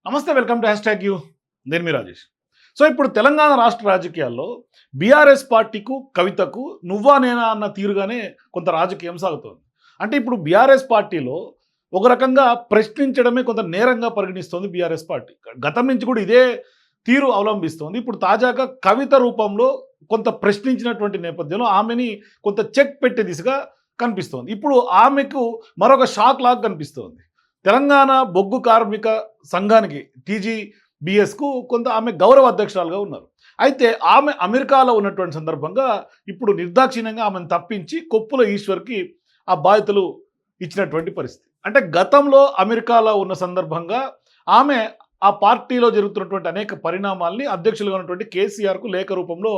నమస్తే, welcome to hash tag you. నేను మీ Rajesh. So ఇప్పుడు తెలంగాణ రాష్ట్ర రాజకీయాల్లో బీఆర్ఎస్ పార్టీకు, కవితకు నువ్వా నేనా అన్న తీరుగానే కొంత రాజకీయం సాగుతోంది. అంటే ఇప్పుడు బీఆర్ఎస్ పార్టీలో ఒక రకంగా ప్రశ్నించడమే కొంత నేరంగా పరిగణిస్తోంది బీఆర్ఎస్ పార్టీ. గతం నుంచి కూడా ఇదే తీరు అవలంబిస్తోంది. ఇప్పుడు తాజాగా కవిత రూపంలో కొంత ప్రశ్నించినటువంటి నేపథ్యంలో ఆమెని కొంత చెక్ పెట్టే దిశగా కనిపిస్తోంది. ఇప్పుడు ఆమెకు మరొక షాక్ లాగా కనిపిస్తోంది. తెలంగాణ బొగ్గు కార్మిక సంఘానికి టీజీబీఎస్కు కొంత ఆమె గౌరవ అధ్యక్షురాలుగా ఉన్నారు. అయితే ఆమె అమెరికాలో ఉన్నటువంటి సందర్భంగా ఇప్పుడు నిర్దాక్షిణ్యంగా ఆమెను తప్పించి కొప్పుల ఈశ్వర్కి ఆ బాధ్యతలు ఇచ్చినటువంటి పరిస్థితి. అంటే గతంలో అమెరికాలో ఉన్న సందర్భంగా ఆమె ఆ పార్టీలో జరుగుతున్నటువంటి అనేక పరిణామాల్ని అధ్యక్షులుగా ఉన్నటువంటి కేసీఆర్కు లేఖ రూపంలో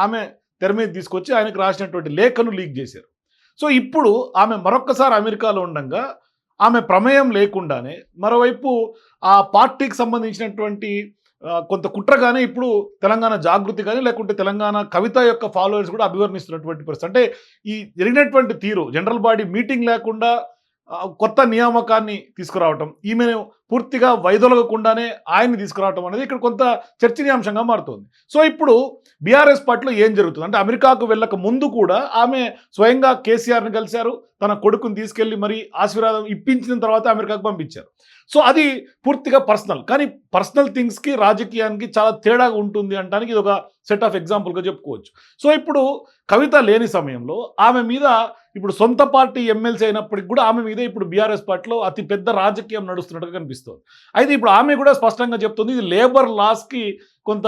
ఆమె తెర మీద తీసుకొచ్చి ఆయనకు రాసినటువంటి లేఖను లీక్ చేశారు. సో ఇప్పుడు ఆమె మరొక్కసారి అమెరికాలో ఉండగా ఆమె ప్రమేయం లేకుండానే మరోవైపు ఆ పార్టీకి సంబంధించినటువంటి కొంత కుట్రగానే ఇప్పుడు తెలంగాణ జాగృతి కానీ లేకుంటే తెలంగాణ కవిత యొక్క ఫాలోవర్స్ కూడా అభివర్ణిస్తున్నటువంటి పరిస్థితి. అంటే ఈ జరిగినటువంటి తీరు జనరల్ బాడీ మీటింగ్ లేకుండా కొత్త నియామకాన్ని తీసుకురావటం, ఈమెను పూర్తిగా వైదొలగకుండానే ఆయన్ని తీసుకురావటం అనేది ఇక్కడ కొంత చర్చనీయాంశంగా మారుతుంది. సో ఇప్పుడు బీఆర్ఎస్ పార్టీలో ఏం జరుగుతుంది అంటే అమెరికాకు వెళ్ళక ముందు కూడా ఆమె స్వయంగా కేసీఆర్ని కలిశారు, తన కొడుకుని తీసుకెళ్లి మరి ఆశీర్వాదం ఇప్పించిన తర్వాత అమెరికాకు పంపించారు. సో అది పూర్తిగా పర్సనల్, కానీ పర్సనల్ థింగ్స్కి రాజకీయానికి చాలా తేడాగా ఉంటుంది అనడానికి ఇది ఒక సెట్ ఆఫ్ ఎగ్జాంపుల్గా చెప్పుకోవచ్చు. సో ఇప్పుడు కవిత లేని సమయంలో ఆమె మీద ఇప్పుడు సొంత పార్టీ ఎమ్మెల్సీ అయినప్పటికి కూడా ఆమె మీద ఇప్పుడు బీఆర్ఎస్ పార్టీలో అతి పెద్ద రాజకీయం నడుస్తున్నట్టుగా కనిపిస్తుంది. అయితే ఇప్పుడు ఆమె కూడా స్పష్టంగా చెప్తుంది ఇది లేబర్ లాస్కి కొంత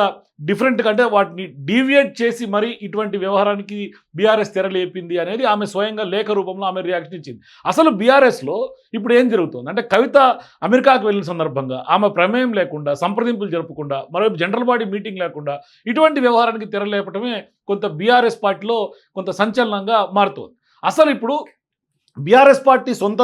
డిఫరెంట్గా, అంటే వాటిని డీవియేట్ చేసి మరి ఇటువంటి వ్యవహారానికి బీఆర్ఎస్ తెరలేపింది అనేది ఆమె స్వయంగా లేఖ రూపంలో ఆమె రియాక్షన్ ఇచ్చింది. అసలు బీఆర్ఎస్లో ఇప్పుడు ఏం జరుగుతుంది అంటే కవిత అమెరికాకు వెళ్ళిన సందర్భంగా ఆమె ప్రమేయం లేకుండా, సంప్రదింపులు జరపకుండా, మరోవైపు జనరల్ బాడీ మీటింగ్ లేకుండా ఇటువంటి వ్యవహారానికి తెరలేపటమే కొంత బీఆర్ఎస్ పార్టీలో కొంత సంచలనంగా మారుతోంది. అసలు ఇప్పుడు బీఆర్ఎస్ పార్టీ సొంత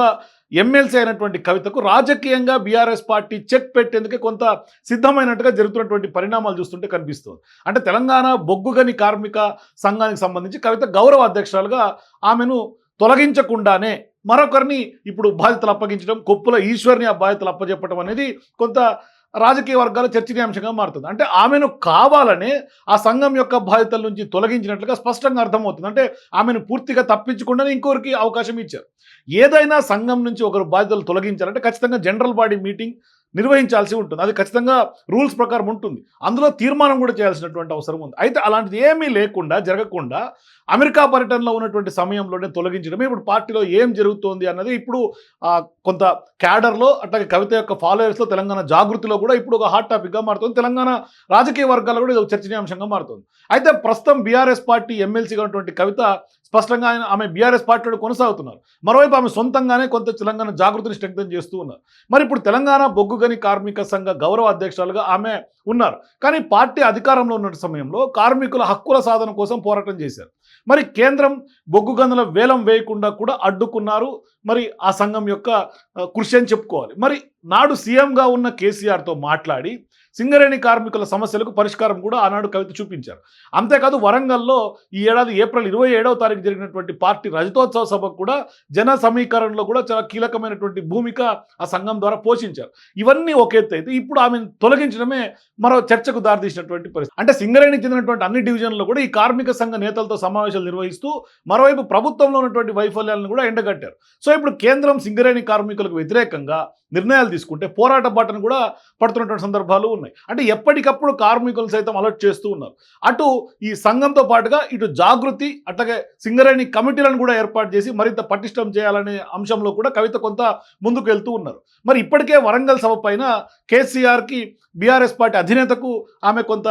ఎమ్మెల్సీ అయినటువంటి కవితకు రాజకీయంగా బీఆర్ఎస్ పార్టీ చెక్ పెట్టేందుకే కొంత సిద్ధమైనట్టుగా జరుగుతున్నటువంటి పరిణామాలు చూస్తుంటే కనిపిస్తుంది. అంటే తెలంగాణ బొగ్గుగని కార్మిక సంఘానికి సంబంధించి కవిత గౌరవ అధ్యక్షురాలుగా ఆమెను తొలగించకుండానే మరొకరిని ఇప్పుడు బాధ్యతలు అప్పగించడం, కొప్పుల ఈశ్వర్ని ఆ బాధ్యతలు అప్పచెప్పడం అనేది కొంత రాజకీయ వర్గాల చర్చనీయాంశంగా మారుతుంది. అంటే ఆమెను కావాలనే ఆ సంఘం యొక్క బాధ్యతల నుంచి తొలగించినట్లుగా స్పష్టంగా అర్థమవుతుంది. అంటే ఆమెను పూర్తిగా తప్పించకుండానే ఇంకొకరికి అవకాశం ఇచ్చారు. ఏదైనా సంఘం నుంచి ఒకరు బాధ్యతలు తొలగించాలంటే ఖచ్చితంగా జనరల్ బాడీ మీటింగ్ నిర్వహించాల్సి ఉంటుంది. అది ఖచ్చితంగా రూల్స్ ప్రకారం ఉంటుంది. అందులో తీర్మానం కూడా చేయాల్సినటువంటి అవసరం ఉంది. అయితే అలాంటిది ఏమీ లేకుండా, జరగకుండా అమెరికా పర్యటనలో ఉన్నటువంటి సమయంలోనే తొలగించడమే ఇప్పుడు పార్టీలో ఏం జరుగుతోంది అన్నది ఇప్పుడు కొంత క్యాడర్లో అట్లాగే కవిత యొక్క ఫాలోవర్స్లో తెలంగాణ జాగృతిలో కూడా ఇప్పుడు ఒక హాట్ టాపిక్గా మారుతుంది. తెలంగాణ రాజకీయ వర్గాల్లో కూడా ఇది ఒక చర్చనీయాంశంగా మారుతుంది. అయితే ప్రస్తుతం బీఆర్ఎస్ పార్టీ ఎమ్మెల్సీగా ఉన్నటువంటి కవిత స్పష్టంగా ఆమె బీఆర్ఎస్ పార్టీలో కొనసాగుతున్నారు. మరోవైపు ఆమె సొంతంగానే కొంత తెలంగాణ జాగృతిని స్ట్రెంగ్తన్ చేస్తూ ఉన్నారు. మరి ఇప్పుడు తెలంగాణ బొగ్గుగని కార్మిక సంఘ గౌరవ అధ్యక్షురాలుగా ఆమె ఉన్నారు. కానీ పార్టీ అధికారంలో ఉన్న సమయంలో కార్మికుల హక్కుల సాధన కోసం పోరాటం చేశారు. మరి కేంద్రం బొగ్గు గనుల వేలం వేయకుండా కూడా అడ్డుకున్నారు. మరి ఆ సంఘం యొక్క కృషి అని చెప్పుకోవాలి. మరి నాడు సీఎంగా ఉన్న కేసీఆర్తో మాట్లాడి సింగరేణి కార్మికుల సమస్యలకు పరిష్కారం కూడా ఆనాడు కవిత చూపించారు. అంతేకాదు వరంగల్లో ఈ ఏడాది ఏప్రిల్ 27వ తారీఖు జరిగినటువంటి పార్టీ రజతోత్సవ సభకు కూడా జన సమీకరణలో కూడా చాలా కీలకమైనటువంటి భూమిక ఆ సంఘం ద్వారా పోషించారు. ఇవన్నీ ఒక ఎత్తు అయితే ఇప్పుడు ఆమెను తొలగించడమే మరో చర్చకు దారితీసినటువంటి పరిస్థితి. అంటే సింగరేణికి చెందినటువంటి అన్ని డివిజన్లలో కూడా ఈ కార్మిక సంఘ నేతలతో సమావేశాలు నిర్వహిస్తూ మరోవైపు ప్రభుత్వంలో ఉన్నటువంటి వైఫల్యాలను కూడా ఎండగట్టారు. సో ఇప్పుడు కేంద్రం సింగరేణి కార్మికులకు వ్యతిరేకంగా నిర్ణయాలు తీసుకుంటే పోరాట బాటను కూడా పడుతున్నటువంటి సందర్భాలు ఉన్నాయి. అంటే ఎప్పటికప్పుడు కార్మికులు సైతం అలర్ట్ చేస్తూ ఉన్నారు. అటు ఈ సంఘంతో పాటుగా ఇటు జాగృతి అట్లాగే సింగరేణి కమిటీలను కూడా ఏర్పాటు చేసి మరింత పటిష్టం చేయాలనే అంశంలో కూడా కవిత కొంత ముందుకు వెళ్తూ ఉన్నారు. మరి ఇప్పటికే వరంగల్ సభ పైన కేసీఆర్కి బీఆర్ఎస్ పార్టీ అధినేతకు ఆమె కొంత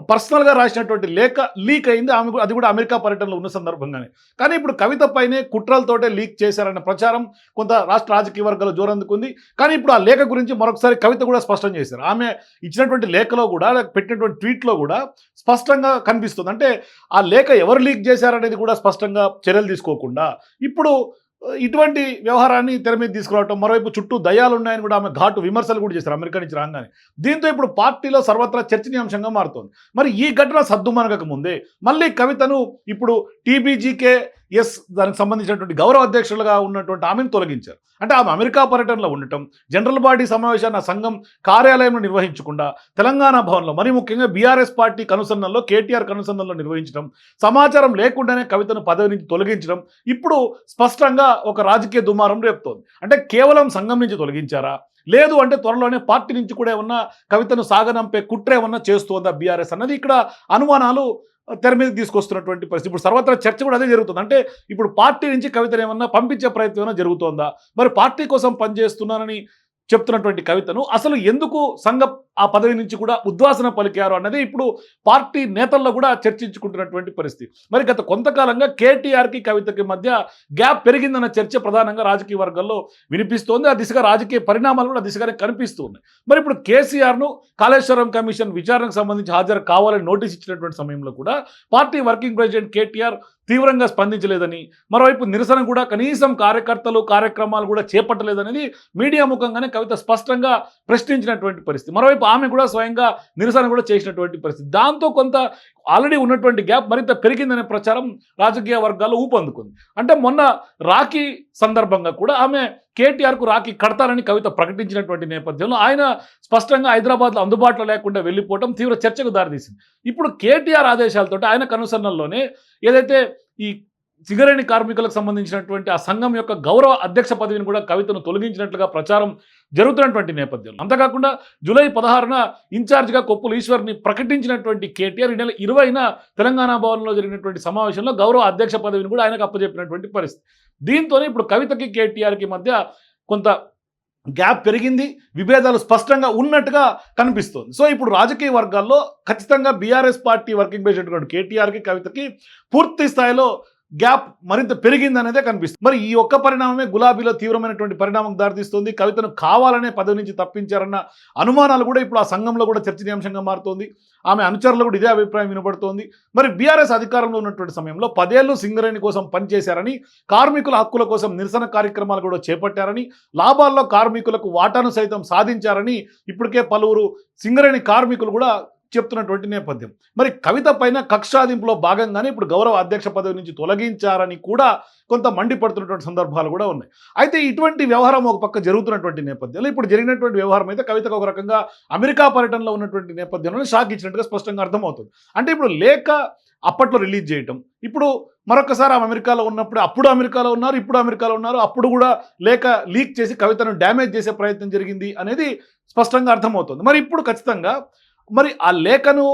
పర్సనల్గా రాసినటువంటి లేఖ లీక్ అయింది. ఆమె అది కూడా అమెరికా పర్యటనలో ఉన్న సందర్భంగానే. కానీ ఇప్పుడు కవిత పైనే కుట్రలతోటే లీక్ చేశారన్న ప్రచారం కొంత రాష్ట్ర రాజకీయ వర్గాలు జోరందుకుంది. కానీ ఇప్పుడు ఆ లేఖ గురించి మరొకసారి కవిత కూడా స్పష్టం చేశారు. ఆమె ఇచ్చినటువంటి లేఖలో కూడా, పెట్టినటువంటి ట్వీట్లో కూడా స్పష్టంగా కనిపిస్తుంది. అంటే ఆ లేఖ ఎవరు లీక్ చేశారనేది కూడా స్పష్టంగా చర్యలు తీసుకోకుండా ఇప్పుడు ఇటువంటి వ్యవహారాన్ని తెర మీద తీసుకురావటం, మరోవైపు చుట్టూ దయ్యాలు ఉన్నాయని కూడా ఆమె ఘాటు విమర్శలు కూడా చేశారు అమెరికా నుంచి రాగానే. దీంతో ఇప్పుడు పార్టీలో సర్వత్రా చర్చనీయాంశంగా మారుతోంది. మరి ఈ ఘటన సద్దుమనగక ముందే మళ్ళీ కవితను ఇప్పుడు టీబీజీకే దానికి సంబంధించినటువంటి గౌరవ అధ్యక్షులుగా ఉన్నటువంటి ఆమెను తొలగించారు. అంటే ఆమె అమెరికా పర్యటనలో ఉండటం, జనరల్ బాడీ సమావేశాన్ని సంఘం కార్యాలయంలో నిర్వహించకుండా తెలంగాణ భవన్లో, మరి ముఖ్యంగా బీఆర్ఎస్ పార్టీ కనుసన్నల్లో, కేటీఆర్ కనుసన్నల్లో నిర్వహించడం, సమాచారం లేకుండానే కవితను పదవి నుంచి తొలగించడం ఇప్పుడు స్పష్టంగా ఒక రాజకీయ దుమారం రేపుతోంది. అంటే కేవలం సంఘం నుంచి తొలగించారా, లేదు అంటే త్వరలోనే పార్టీ నుంచి కూడా ఏమన్నా కవితను సాగనంపే కుట్ర ఏమన్నా చేస్తోందా బీఆర్ఎస్ అన్నది ఇక్కడ అనుమానాలు తెర మీదకి తీసుకొస్తున్నటువంటి పరిస్థితి. ఇప్పుడు సర్వత్రా చర్చ కూడా అదే జరుగుతుంది. అంటే ఇప్పుడు పార్టీ నుంచి కవితను ఏమన్నా పంపించే ప్రయత్నం ఏమైనా జరుగుతోందా, మరి పార్టీ కోసం పనిచేస్తున్నానని చెప్తున్నటువంటి కవితను అసలు ఎందుకు సంఘ ఆ పదవి నుంచి కూడా ఉద్వాసన పలికారు అన్నది ఇప్పుడు పార్టీ నేతల్లో కూడా చర్చించుకుంటున్నటువంటి పరిస్థితి. మరి గత కొంతకాలంగా కేటీఆర్కి కవితకి మధ్య గ్యాప్ పెరిగిందన్న చర్చ ప్రధానంగా రాజకీయ వర్గాల్లో వినిపిస్తోంది. ఆ దిశగా రాజకీయ పరిణామాలు కూడా దిశగానే కనిపిస్తూ ఉన్నాయి. మరి ఇప్పుడు కేసీఆర్ను కాళేశ్వరం కమిషన్ విచారణకు సంబంధించి హాజరు కావాలని నోటీస్ ఇచ్చినటువంటి సమయంలో కూడా పార్టీ వర్కింగ్ ప్రెసిడెంట్ కేటీఆర్ తీవ్రంగా స్పందించలేదని, మరోవైపు నిరసన కూడా కనీసం కార్యకర్తలు కార్యక్రమాలు కూడా చేపట్టలేదనేది మీడియా ముఖంగానే కవిత స్పష్టంగా ప్రశ్నించినటువంటి పరిస్థితి. మరోవైపు ఆమె కూడా స్వయంగా నిరసన కూడా చేసినటువంటి పరిస్థితి. దాంతో కొంత ఆల్రెడీ ఉన్నటువంటి గ్యాప్ మరింత పెరిగిందనే ప్రచారం రాజకీయ వర్గాల్లో ఊపందుకుంది. అంటే మొన్న రాఖీ సందర్భంగా కూడా ఆమె కేటీఆర్కు రాఖీ కడతారని కవిత ప్రకటించినటువంటి నేపథ్యంలో ఆయన స్పష్టంగా హైదరాబాద్లో అందుబాటులో లేకుండా వెళ్ళిపోవడం తీవ్ర చర్చకు దారితీసింది. ఇప్పుడు కేటీఆర్ ఆదేశాలతో ఆయన కనుసన్నల్లోనే ఏదైతే ఈ సింగరేణి కార్మికులకు సంబంధించినటువంటి ఆ సంఘం యొక్క గౌరవ అధ్యక్ష పదవిని కూడా కవితను తొలగించినట్లుగా ప్రచారం జరుగుతున్నటువంటి నేపథ్యంలో, అంతేకాకుండా జూలై 16న ఇన్ఛార్జిగా కొప్పుల ఈశ్వర్ని ప్రకటించినటువంటి కేటీఆర్ ఈ నెల 20న తెలంగాణ భవన్లో జరిగినటువంటి సమావేశంలో గౌరవ అధ్యక్ష పదవిని కూడా ఆయనకు అప్పచెప్పినటువంటి పరిస్థితి. దీంతోనే ఇప్పుడు కవితకి కేటీఆర్కి మధ్య కొంత గ్యాప్ పెరిగింది, విభేదాలు స్పష్టంగా ఉన్నట్టుగా కనిపిస్తోంది. సో ఇప్పుడు రాజకీయ వర్గాల్లో ఖచ్చితంగా బీఆర్ఎస్ పార్టీ వర్కింగ్ ప్రెసిడెంట్ కేటీఆర్కి కవితకి పూర్తి స్థాయిలో గ్యాప్ మరింత పెరిగిందనేదే కనిపిస్తుంది. మరి ఈ ఒక్క పరిణామమే గులాబీలో తీవ్రమైనటువంటి పరిణామం దారితీస్తుంది. కవితను కావాలనే పదవి నుంచి తప్పించారన్న అనుమానాలు కూడా ఇప్పుడు ఆ సంఘంలో కూడా చర్చనీయాంశంగా మారుతోంది. ఆమె అనుచరులు కూడా ఇదే అభిప్రాయం వినబడుతోంది. మరి బీఆర్ఎస్ అధికారంలో ఉన్నటువంటి సమయంలో 10 ఏళ్లు సింగరేణి కోసం పనిచేశారని, కార్మికుల హక్కుల కోసం నిరసన కార్యక్రమాలు కూడా చేపట్టారని, లాభాల్లో కార్మికులకు వాటాను సైతం సాధించారని ఇప్పటికే పలువురు సింగరేణి కార్మికులు కూడా చెప్తున్నటువంటి నేపథ్యం. మరి కవిత పైన కక్షాదింపులో భాగంగానే ఇప్పుడు గౌరవ అధ్యక్ష పదవి నుంచి తొలగించారని కూడా కొంత మండిపడుతున్నటువంటి సందర్భాలు కూడా ఉన్నాయి. అయితే ఇటువంటి వ్యవహారం ఒక పక్క జరుగుతున్నటువంటి నేపథ్యంలో ఇప్పుడు జరిగినటువంటి వ్యవహారం అయితే కవితకు ఒక రకంగా అమెరికా పర్యటనలో ఉన్నటువంటి నేపథ్యంలో షాక్ ఇచ్చినట్టుగా స్పష్టంగా అర్థమవుతుంది. అంటే ఇప్పుడు లేఖ అప్పట్లో రిలీజ్ చేయటం, ఇప్పుడు మరొకసారి ఆమె అమెరికాలో ఉన్నప్పుడు అప్పుడు అమెరికాలో ఉన్నారు, ఇప్పుడు అమెరికాలో ఉన్నారు, అప్పుడు కూడా లేఖ లీక్ చేసి కవితను డ్యామేజ్ చేసే ప్రయత్నం జరిగింది అనేది స్పష్టంగా అర్థమవుతుంది. మరి ఇప్పుడు ఖచ్చితంగా మరి ఆ లేఖను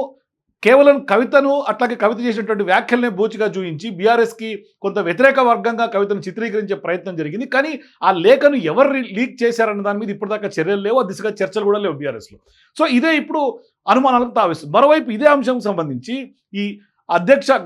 కేవలం కవితను అట్లాగే కవిత చేసినటువంటి వ్యాఖ్యలనే బూచిగా చూపించి బీఆర్ఎస్కి కొంత వ్యతిరేక వర్గంగా కవితను చిత్రీకరించే ప్రయత్నం జరిగింది. కానీ ఆ లేఖను ఎవరు లీక్ చేశారన్న దాని మీద ఇప్పటిదాకా చర్యలు లేవు, ఆ దిశగా చర్చలు కూడా లేవు బీఆర్ఎస్లో. సో ఇదే ఇప్పుడు అనుమానాలకు తావిస్తుంది. మరోవైపు ఇదే అంశం సంబంధించి ఈ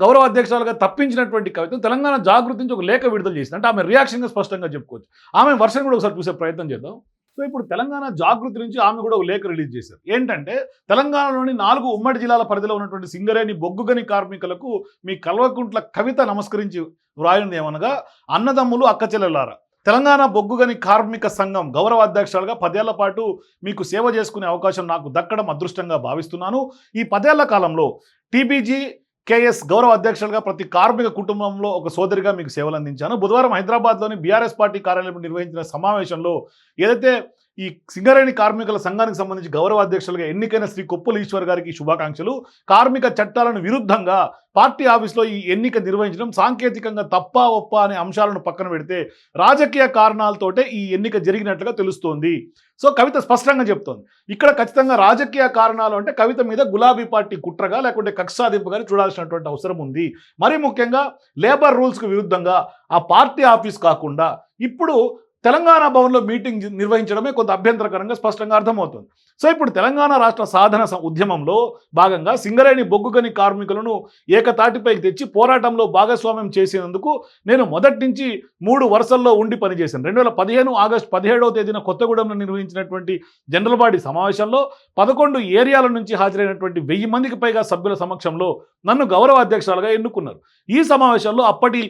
గౌరవ అధ్యక్షులుగా తప్పించినటువంటి కవితను తెలంగాణ జాగృతి నుంచి ఒక లేఖ విడుదల చేసింది. అంటే ఆమె రియాక్షన్గా స్పష్టంగా చెప్పుకోవచ్చు. ఆమె వర్షన్ కూడా ఒకసారి చూసే ప్రయత్నం చేద్దాం. సో ఇప్పుడు తెలంగాణ జాగృతి నుంచి ఆమె కూడా ఒక లేఖ రిలీజ్ చేశారు. ఏంటంటే తెలంగాణలోని 4 ఉమ్మడి జిల్లాల పరిధిలో ఉన్నటువంటి సింగరేణి బొగ్గుగని కార్మికులకు మీ కల్వకుంట్ల కవిత నమస్కరించి వ్రాయింది ఏమనగా, అన్నదమ్ములు అక్కచెల్లెలారా, తెలంగాణ బొగ్గుగని కార్మిక సంఘం గౌరవ అధ్యక్షులుగా 10 ఏళ్ల పాటు మీకు సేవ చేసుకునే అవకాశం నాకు దక్కడం అదృష్టంగా భావిస్తున్నాను. ఈ 10 ఏళ్ల కాలంలో టీబీజీ కేఎస్ గౌరవ అధ్యక్షులుగా ప్రతి కార్మిక కుటుంబంలో ఒక సోదరిగా మీకు సేవలు అందించాను. బుధవారం హైదరాబాద్లోని బీఆర్ఎస్ పార్టీ కార్యాలయం నిర్వహించిన సమావేశంలో ఏదైతే ఈ సింగరేణి కార్మికుల సంఘానికి సంబంధించి గౌరవ అధ్యక్షులుగా ఎన్నికైన శ్రీ కొప్పుల ఈశ్వర్ గారికి శుభాకాంక్షలు. కార్మిక చట్టాలను విరుద్ధంగా పార్టీ ఆఫీస్లో ఈ ఎన్నిక నిర్వహించడం సాంకేతికంగా తప్పా ఒప్ప అనే అంశాలను పక్కన పెడితే రాజకీయ కారణాలతోటే ఈ ఎన్నిక జరిగినట్లుగా తెలుస్తోంది. సో కవిత స్పష్టంగా చెప్తోంది ఇక్కడ ఖచ్చితంగా రాజకీయ కారణాలు అంటే కవిత మీద గులాబీ పార్టీ కుట్రగా లేకుంటే కక్షాదింపుగా చూడాల్సినటువంటి అవసరం ఉంది. మరీ ముఖ్యంగా లేబర్ రూల్స్కు విరుద్ధంగా ఆ పార్టీ ఆఫీస్ కాకుండా ఇప్పుడు తెలంగాణ భవన్లో మీటింగ్ నిర్వహించడమే కొంత అభ్యంతరకరంగా స్పష్టంగా అర్థమవుతుంది. సో ఇప్పుడు తెలంగాణ రాష్ట్ర సాధన ఉద్యమంలో భాగంగా సింగరేణి బొగ్గుగని కార్మికులను ఏకతాటిపైకి తెచ్చి పోరాటంలో భాగస్వామ్యం చేసినందుకు నేను మొదటి నుంచి 3 వరుసల్లో ఉండి పనిచేశాను. 2015 ఆగస్టు 17వ తేదీన కొత్తగూడెంలో నిర్వహించినటువంటి జనరల్ బాడీ సమావేశంలో 11 ఏరియాల నుంచి హాజరైనటువంటి 1000 మందికి పైగా సభ్యుల సమక్షంలో నన్ను గౌరవ అధ్యక్షులుగా ఎన్నుకున్నారు. ఈ సమావేశంలో అప్పటి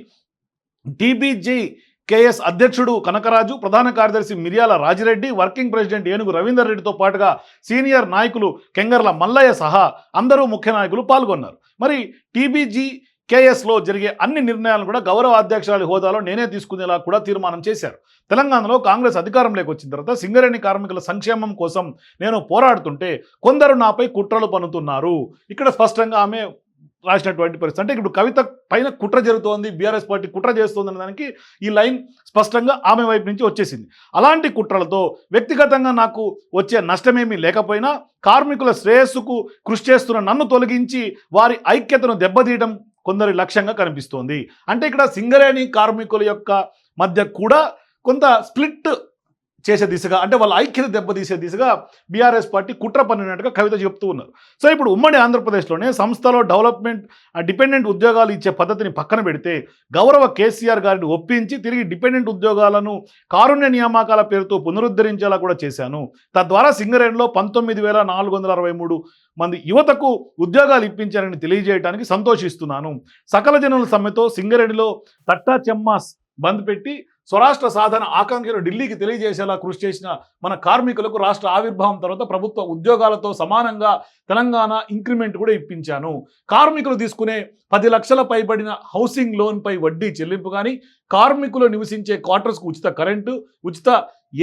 టీబీజీ కేఎస్ అధ్యక్షుడు కనకరాజు, ప్రధాన కార్యదర్శి మిర్యాల రాజిరెడ్డి, వర్కింగ్ ప్రెసిడెంట్ ఏనుగు రవీందర్ రెడ్డితో పాటుగా సీనియర్ నాయకులు కెంగర్ల మల్లయ్య సహా అందరూ ముఖ్య నాయకులు పాల్గొన్నారు. మరి టీబీజీ కేఎస్లో జరిగే అన్ని నిర్ణయాలను కూడా గౌరవ అధ్యక్షురాలి హోదాలో నేనే తీసుకునేలా కూడా తీర్మానం చేశారు. తెలంగాణలో కాంగ్రెస్ అధికారంలోకి వచ్చిన తర్వాత సింగరేణి కార్మికుల సంక్షేమం కోసం నేను పోరాడుతుంటే కొందరు నాపై కుట్రలు పన్నుతున్నారు. ఇక్కడ స్పష్టంగా ఆమె రాసినటువంటి పరిస్థితి. అంటే ఇప్పుడు కవిత పైన కుట్ర జరుగుతోంది, బీఆర్ఎస్ పార్టీ కుట్ర చేస్తుంది అనే దానికి ఈ లైన్ స్పష్టంగా ఆమె వైపు నుంచి వచ్చేసింది. అలాంటి కుట్రలతో వ్యక్తిగతంగా నాకు వచ్చే నష్టమేమీ లేకపోయినా కార్మికుల శ్రేయస్సుకు కృషి చేస్తున్న నన్ను తొలగించి వారి ఐక్యతను దెబ్బతీయడం కొందరి లక్ష్యంగా కనిపిస్తోంది. అంటే ఇక్కడ సింగరేణి కార్మికుల యొక్క మధ్య కూడా కొంత స్ప్లిట్ చేసే దిశగా, అంటే వాళ్ళ ఐక్యత దెబ్బతీసే దిశగా బీఆర్ఎస్ పార్టీ కుట్ర పన్నినట్టుగా కవిత చెప్తూ ఉన్నారు. సో ఇప్పుడు ఉమ్మడి ఆంధ్రప్రదేశ్లోనే సంస్థలో డెవలప్మెంట్ డిపెండెంట్ ఉద్యోగాలు ఇచ్చే పద్ధతిని పక్కన పెడితే గౌరవ కేసీఆర్ గారిని ఒప్పించి తిరిగి డిపెండెంట్ ఉద్యోగాలను కారుణ్య నియామకాల పేరుతో పునరుద్ధరించేలా కూడా చేశాను. తద్వారా సింగరేణిలో 19,463 మంది యువతకు ఉద్యోగాలు ఇప్పించారని తెలియజేయడానికి సంతోషిస్తున్నాను. సకల జనుల సమ్మెతో సింగరేణిలో తట్టా చెమ్మాస్ బంద్ పెట్టి స్వరాష్ట్ర సాధన ఆకాంక్షలు ఢిల్లీకి తెలియజేసేలా కృషి చేసిన మన కార్మికులకు రాష్ట్ర ఆవిర్భావం తర్వాత ప్రభుత్వ ఉద్యోగాలతో సమానంగా తెలంగాణ ఇంక్రిమెంట్ కూడా ఇప్పించాను. కార్మికులు తీసుకునే 10 లక్షల పైబడిన హౌసింగ్ లోన్పై వడ్డీ చెల్లింపు కానీ, కార్మికులు నివసించే క్వార్టర్స్కు ఉచిత కరెంటు, ఉచిత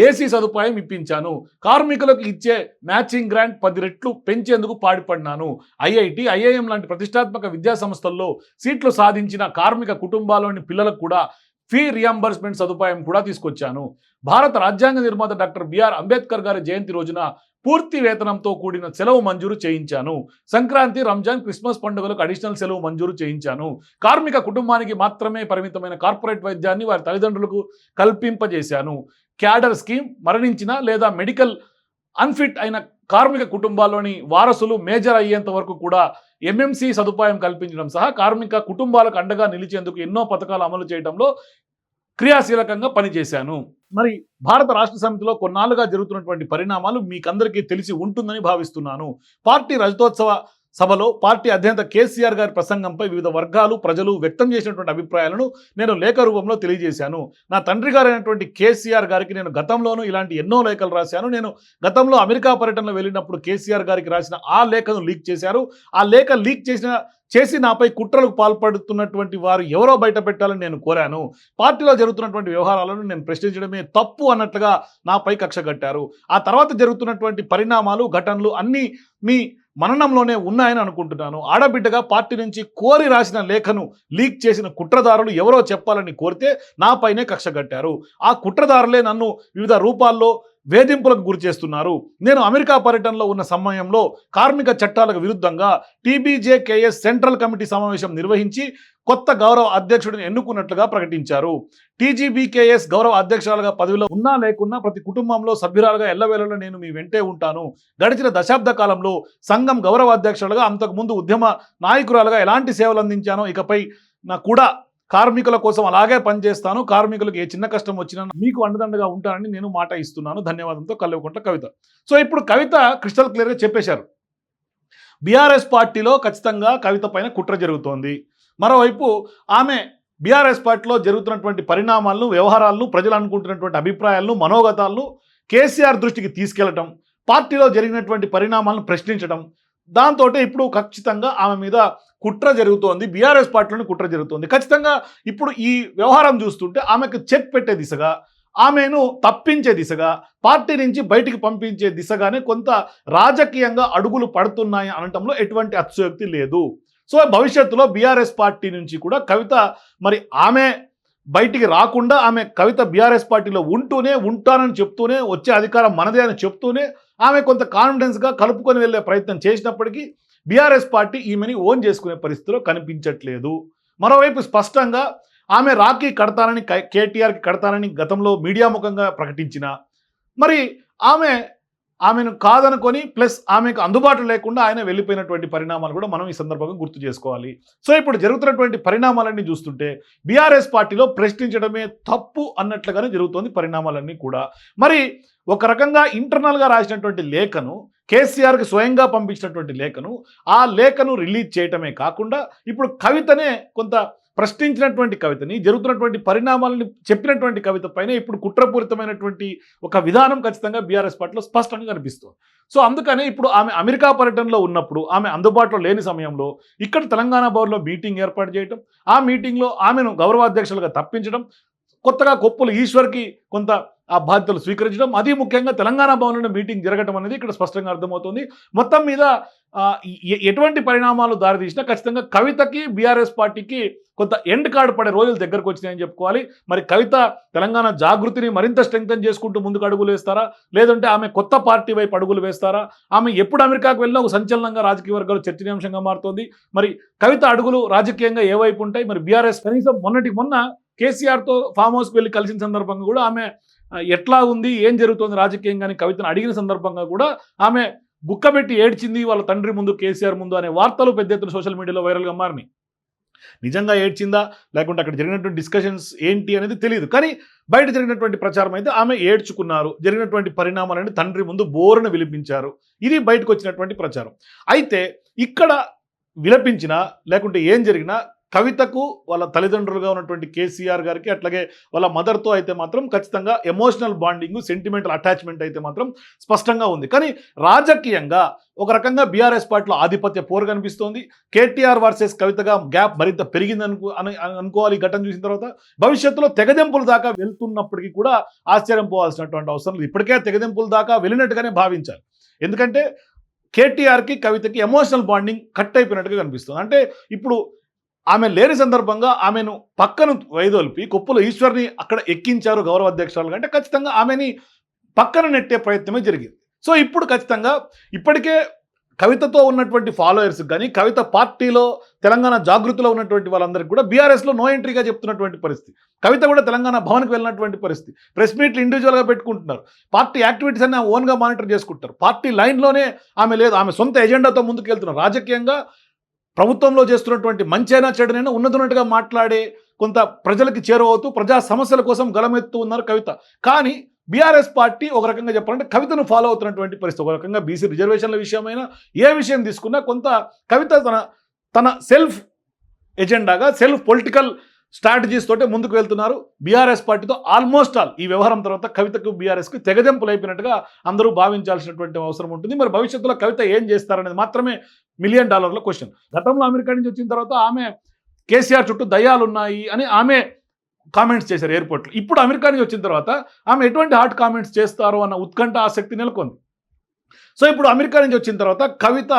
ఏసీ సదుపాయం ఇప్పించాను. కార్మికులకు ఇచ్చే మ్యాచింగ్ గ్రాంట్ 10 రెట్లు పెంచేందుకు పాటుపడినాను. ఐఐటి, ఐఐఎం లాంటి ప్రతిష్టాత్మక విద్యా సంస్థల్లో సీట్లు సాధించిన కార్మిక కుటుంబాల్లోని పిల్లలకు కూడా ఫీ రియంబర్స్మెంట్ సదుపాయం కూడా తీసుకొచ్చాను. భారత రాజ్యాంగ నిర్మాత డాక్టర్ బిఆర్ అంబేద్కర్ గారి జయంతి రోజున పూర్తి వేతనంతో కూడిన సెలవు మంజూరు చేయించాను. సంక్రాంతి, రంజాన్, క్రిస్మస్ పండుగలకు అడిషనల్ సెలవు మంజూరు చేయించాను. కార్మిక కుటుంబానికి మాత్రమే పరిమితమైన కార్పొరేట్ వైద్యాన్ని వారి తల్లిదండ్రులకు కల్పింపజేశాను. క్యాడర్ స్కీమ్, మరణించిన లేదా మెడికల్ అన్ఫిట్ అయిన కార్మిక కుటుంబాల్లోని వారసులు మేజర్ అయ్యేంత వరకు కూడా ఎంఎంసీ సదుపాయం కల్పించడం సహా కార్మిక కుటుంబాలకు అండగా నిలిచేందుకు ఎన్నో పథకాలు అమలు చేయడంలో క్రియాశీలకంగా పనిచేశాను. మరి భారత రాష్ట్ర సమితిలో కొన్నాళ్ళుగా జరుగుతున్నటువంటి పరిణామాలు మీకందరికీ తెలిసి ఉంటుందని భావిస్తున్నాను. పార్టీ రజతోత్సవ సభలో పార్టీ అధినేత కేసీఆర్ గారి ప్రసంగంపై వివిధ వర్గాలు, ప్రజలు వ్యక్తం చేసినటువంటి అభిప్రాయాలను నేను లేఖ రూపంలో తెలియజేశాను. నా తండ్రి గారైనటువంటి కేసీఆర్ గారికి నేను గతంలోనూ ఇలాంటి ఎన్నో లేఖలు రాశాను. నేను గతంలో అమెరికా పర్యటనలో వెళ్ళినప్పుడు కేసీఆర్ గారికి రాసిన ఆ లేఖను లీక్ చేశారు. ఆ లేఖ లీక్ చేసి నాపై కుట్రలకు పాల్పడుతున్నటువంటి వారు ఎవరో బయట పెట్టాలని నేను కోరాను. పార్టీలో జరుగుతున్నటువంటి వ్యవహారాలను నేను ప్రశ్నించడమే తప్పు అన్నట్లుగా నాపై కక్ష కట్టారు. ఆ తర్వాత జరుగుతున్నటువంటి పరిణామాలు, ఘటనలు అన్నీ మీ మననంలోనే ఉన్నాయని అనుకుంటున్నాను. ఆడబిడ్డగా పార్టీ నుంచి కోరి రాసిన లేఖను లీక్ చేసిన కుట్రదారులు ఎవరో చెప్పాలని కోరితే నాపైనే కక్ష కట్టారు. ఆ కుట్రదారులే నన్ను వివిధ రూపాల్లో వేధింపులకు గురి చేస్తున్నారు. నేను అమెరికా పర్యటనలో ఉన్న సమయంలో కార్మిక చట్టాలకు విరుద్ధంగా టీబీజేకేఎస్ సెంట్రల్ కమిటీ సమావేశం నిర్వహించి కొత్త గౌరవ అధ్యక్షుడిని ఎన్నుకున్నట్లుగా ప్రకటించారు. టీజీబీకేఎస్ గౌరవ అధ్యక్షురాలుగా పదవిలో ఉన్నా లేకున్నా ప్రతి కుటుంబంలో సభ్యురాలుగా ఎల్లవేళలో నేను మీ వెంటే ఉంటాను. గడిచిన దశాబ్ద కాలంలో సంఘం గౌరవ అధ్యక్షులుగా, అంతకుముందు ఉద్యమ నాయకురాలుగా ఎలాంటి సేవలు అందించానో ఇకపై నా కూడా కార్మికుల కోసం అలాగే పనిచేస్తాను. కార్మికులకు ఏ చిన్న కష్టం వచ్చినా మీకు అండదండగా ఉంటానని నేను మాట ఇస్తున్నాను. ధన్యవాదంతో కల్వకుంట్ల కవిత. సో ఇప్పుడు కవిత క్రిస్టల్ క్లియర్గా చెప్పేశారు, బీఆర్ఎస్ పార్టీలో ఖచ్చితంగా కవిత పైన కుట్ర జరుగుతోంది. మరోవైపు ఆమె బీఆర్ఎస్ పార్టీలో జరుగుతున్నటువంటి పరిణామాలను, వ్యవహారాలను, ప్రజలు అనుకుంటున్నటువంటి అభిప్రాయాలను, మనోగతాలను కేసీఆర్ దృష్టికి తీసుకెళ్లడం, పార్టీలో జరిగినటువంటి పరిణామాలను ప్రశ్నించడం, దాంతో ఇప్పుడు ఖచ్చితంగా ఆమె మీద కుట్ర జరుగుతోంది. బీఆర్ఎస్ పార్టీలోని కుట్ర జరుగుతోంది. ఖచ్చితంగా ఇప్పుడు ఈ వ్యవహారం చూస్తుంటే ఆమెకు చెక్ పెట్టే దిశగా, ఆమెను తప్పించే దిశగా, పార్టీ నుంచి బయటికి పంపించే దిశగానే కొంత రాజకీయంగా అడుగులు పడుతున్నాయి అనటంలో ఎటువంటి అతిశయోక్తి లేదు. సో భవిష్యత్తులో బీఆర్ఎస్ పార్టీ నుంచి కూడా కవిత మరి ఆమె బయటికి రాకుండా, ఆమె కవిత బీఆర్ఎస్ పార్టీలో ఉంటానని చెప్తూనే, వచ్చే అధికారం మనదే అని చెప్తూనే ఆమె కొంత కాన్ఫిడెన్స్గా కలుపుకొని వెళ్ళే ప్రయత్నం చేసినప్పటికీ బీఆర్ఎస్ పార్టీ ఈమెని ఓన్ చేసుకునే పరిస్థితిలో కనిపించట్లేదు. మరోవైపు స్పష్టంగా ఆమె రాఖీ కడతానని, కేటీఆర్కి కడతానని గతంలో మీడియా ముఖంగా ప్రకటించిన, మరి ఆమెను కాదనుకొని ప్లస్ ఆమెకు అందుబాటులో లేకుండా ఆయన వెళ్ళిపోయినటువంటి పరిణామాలు కూడా మనం ఈ సందర్భంగా గుర్తు చేసుకోవాలి. సో ఇప్పుడు జరుగుతున్నటువంటి పరిణామాలన్నీ చూస్తుంటే బీఆర్ఎస్ పార్టీలో ప్రశ్నించడమే తప్పు అన్నట్లుగానే జరుగుతోంది పరిణామాలన్నీ కూడా. మరి ఒక రకంగా ఇంటర్నల్గా రాసినటువంటి లేఖను, కేసీఆర్కి స్వయంగా పంపించినటువంటి లేఖను, ఆ లేఖను రిలీజ్ చేయటమే కాకుండా ఇప్పుడు కవితనే కొంత ప్రశ్నించినటువంటి కవితని, జరుగుతున్నటువంటి పరిణామాలను చెప్పినటువంటి కవిత పైన ఇప్పుడు కుట్రపూరితమైనటువంటి ఒక విధానం ఖచ్చితంగా బీఆర్ఎస్ పార్టీలో స్పష్టంగా కనిపిస్తుంది. సో అందుకనే ఇప్పుడు ఆమె అమెరికా పర్యటనలో ఉన్నప్పుడు, ఆమె అందుబాటులో లేని సమయంలో ఇక్కడ తెలంగాణ భవన్లో మీటింగ్ ఏర్పాటు చేయడం, ఆ మీటింగ్లో ఆమెను గౌరవాధ్యక్షులుగా తప్పించడం, కొత్తగా కొప్పుల ఈశ్వర్కి కొంత ఆ బాధ్యతలు స్వీకరించడం, అది ముఖ్యంగా తెలంగాణ భవన్లో మీటింగ్ జరగడం అనేది ఇక్కడ స్పష్టంగా అర్థమవుతుంది. మొత్తం మీద ఎటువంటి పరిణామాలు దారితీసినా ఖచ్చితంగా కవితకి బీఆర్ఎస్ పార్టీకి కొంత ఎండ్ కార్డు పడే రోజులు దగ్గరకు వచ్చినాయని చెప్పుకోవాలి. మరి కవిత తెలంగాణ జాగృతిని మరింత స్ట్రెంగ్తన్ చేసుకుంటూ ముందుకు అడుగులు వేస్తారా, లేదంటే ఆమె కొత్త పార్టీ వైపు అడుగులు వేస్తారా? ఆమె ఎప్పుడు అమెరికాకు వెళ్ళినా ఒక సంచలనంగా రాజకీయ వర్గాలు చర్చనీయాంశంగా మారుతోంది. మరి కవిత అడుగులు రాజకీయంగా ఏ వైపు ఉంటాయి? మరి బీఆర్ఎస్ కనీసం మొన్న కేసీఆర్తో ఫామ్ హౌస్కి వెళ్ళి కలిసిన సందర్భంగా కూడా ఆమె ఎట్లా ఉంది, ఏం జరుగుతుంది రాజకీయంగా అని కవితను అడిగిన సందర్భంగా కూడా ఆమె బుక్కబెట్టి ఏడ్చింది వాళ్ళ తండ్రి ముందు, కేసీఆర్ ముందు అనే వార్తలు పెద్ద ఎత్తున సోషల్ మీడియాలో వైరల్గా మారినాయి. నిజంగా ఏడ్చిందా, లేకుంటే అక్కడ జరిగినటువంటి డిస్కషన్స్ ఏంటి అనేది తెలియదు. కానీ బయట జరిగినటువంటి ప్రచారం అయితే ఆమె ఏడ్చుకున్నారు, జరిగినటువంటి పరిణామాలని తండ్రి ముందు బోరున విలిపించారు, ఇది బయటకు వచ్చినటువంటి ప్రచారం. అయితే ఇక్కడ విలపించినా లేకుంటే ఏం జరిగినా కవితకు వాళ్ళ తల్లిదండ్రులుగా ఉన్నటువంటి కేసీఆర్ గారికి, అట్లాగే వాళ్ళ మదర్తో అయితే మాత్రం ఖచ్చితంగా ఎమోషనల్ బాండింగ్, సెంటిమెంటల్ అటాచ్మెంట్ అయితే మాత్రం స్పష్టంగా ఉంది. కానీ రాజకీయంగా ఒక రకంగా బీఆర్ఎస్ పార్టీలో ఆధిపత్య పోరు కనిపిస్తోంది. కేటీఆర్ వర్సెస్ కవితగా గ్యాప్ మరింత పెరిగింది అనుకోవాలి. ఘటన చూసిన తర్వాత భవిష్యత్తులో తెగదెంపుల దాకా వెళ్తున్నప్పటికీ కూడా ఆశ్చర్యం పోవాల్సినటువంటి అవసరం లేదు. ఇప్పటికే తెగదెంపుల దాకా వెళ్ళినట్టుగానే భావించాలి. ఎందుకంటే కేటీఆర్కి కవితకి ఎమోషనల్ బాండింగ్ కట్ అయిపోయినట్టుగా కనిపిస్తుంది. అంటే ఇప్పుడు ఆమె లేని సందర్భంగా ఆమెను పక్కను వైదొలిపి కొప్పుల ఈశ్వర్ని అక్కడ ఎక్కించారు గౌరవ అధ్యక్షురాలుగా, అంటే ఖచ్చితంగా ఆమెని పక్కన నెట్టే ప్రయత్నమే జరిగింది. సో ఇప్పుడు ఖచ్చితంగా ఇప్పటికే కవితతో ఉన్నటువంటి ఫాలోయర్స్ కానీ, కవిత పార్టీలో తెలంగాణ జాగృతిలో ఉన్నటువంటి వాళ్ళందరికీ కూడా బీఆర్ఎస్లో నో ఎంట్రీగా చెప్తున్నటువంటి పరిస్థితి. కవిత కూడా తెలంగాణ భవన్కి వెళ్ళినటువంటి పరిస్థితి. ప్రెస్ మీట్లు ఇండివిజువల్గా పెట్టుకుంటున్నారు. పార్టీ యాక్టివిటీస్ అన్ని ఓన్గా మానిటర్ చేసుకుంటారు. పార్టీ లైన్లోనే ఆమె లేదు, ఆమె సొంత ఎజెండాతో ముందుకు వెళ్తున్నారు. రాజకీయంగా ప్రభుత్వంలో చేస్తున్నటువంటి మంచైనా చెడునైనా ఉన్నట్టుగా మాట్లాడే, కొంత ప్రజలకి చేరువవుతూ ప్రజా సమస్యల కోసం గలమెత్తు ఉన్నారు కవిత. కానీ బీఆర్ఎస్ పార్టీ ఒక రకంగా చెప్పాలంటే కవితను ఫాలో అవుతున్నటువంటి పరిస్థితి. ఒక రకంగా బీసీ రిజర్వేషన్ల విషయమైనా ఏ విషయం తీసుకున్నా కొంత కవిత తన సెల్ఫ్ ఎజెండాగా, సెల్ఫ్ పొలిటికల్ స్ట్రాటజీస్ తోటే ముందుకు వెళ్తున్నారు. బీఆర్ఎస్ పార్టీతో ఆల్మోస్ట్ ఆల్ ఈ వ్యవహారం తర్వాత కవితకు బీఆర్ఎస్కి తెగదెంపులు అయిపోయినట్టుగా అందరూ భావించాల్సినటువంటి అవసరం ఉంటుంది. మరి భవిష్యత్తులో కవిత ఏం చేస్తారనేది మాత్రమే $1 మిలియన్ క్వశ్చన్. గతంలో అమెరికా నుంచి వచ్చిన తర్వాత ఆమె కేసీఆర్ చుట్టూ దయ్యాలు ఉన్నాయి అని ఆమె కామెంట్స్ చేశారు ఎయిర్పోర్ట్లో. ఇప్పుడు అమెరికా నుంచి వచ్చిన తర్వాత ఆమె ఎటువంటి హాట్ కామెంట్స్ చేస్తారో అన్న ఉత్కంఠ, ఆసక్తి నెలకొంది. సో ఇప్పుడు అమెరికా నుంచి వచ్చిన తర్వాత కవిత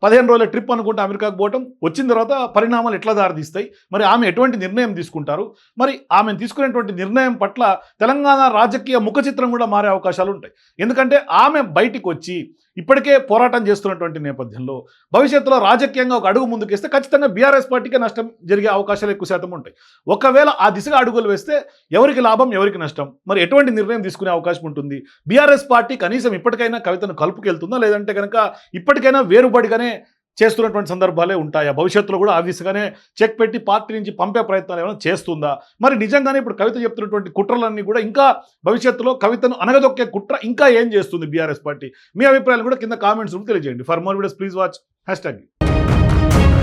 15 రోజుల ట్రిప్ అనుకుంటే అమెరికాకు పోవటం, వచ్చిన తర్వాత పరిణామాలు ఎట్లా దారితీస్తాయి, మరి ఆమె ఎటువంటి నిర్ణయం తీసుకుంటారు, మరి ఆమె తీసుకునేటువంటి నిర్ణయం పట్ల తెలంగాణ రాజకీయ ముఖ చిత్రం కూడా మారే అవకాశాలు ఉంటాయి. ఎందుకంటే ఆమె బయటికి వచ్చి ఇప్పటికే పోరాటం చేస్తున్నటువంటి నేపథ్యంలో భవిష్యత్తులో రాజకీయంగా ఒక అడుగు ముందుకేస్తే ఖచ్చితంగా బీఆర్ఎస్ పార్టీకే నష్టం జరిగే అవకాశాలు ఎక్కువ శాతం ఉంటాయి. ఒకవేళ ఆ దిశగా అడుగులు వేస్తే ఎవరికి లాభం, ఎవరికి నష్టం, మరి ఎటువంటి నిర్ణయం తీసుకునే అవకాశం ఉంటుంది? బీఆర్ఎస్ పార్టీ కనీసం ఇప్పటికైనా కవితను కలుపుకెళ్తుందా, లేదంటే కనుక ఇప్పటికైనా వేరుబడిగానే చేస్తున్నటువంటి సందర్భాలే ఉంటాయా? భవిష్యత్తులో కూడా ఆ దిశగానే చెక్ పెట్టి పార్టీ నుంచి పంపే ప్రయత్నాలు ఏమైనా చేస్తుందా? మరి నిజంగానే ఇప్పుడు కవిత చెప్తున్నటువంటి కుట్రలన్నీ కూడా ఇంకా భవిష్యత్తులో కవితను అనగదొక్కే కుట్ర ఇంకా ఏం చేస్తుంది బీఆర్ఎస్ పార్టీ? మీ అభిప్రాయాలు కూడా కింద కామెంట్స్ తెలియజేయండి. For more videos please watch #.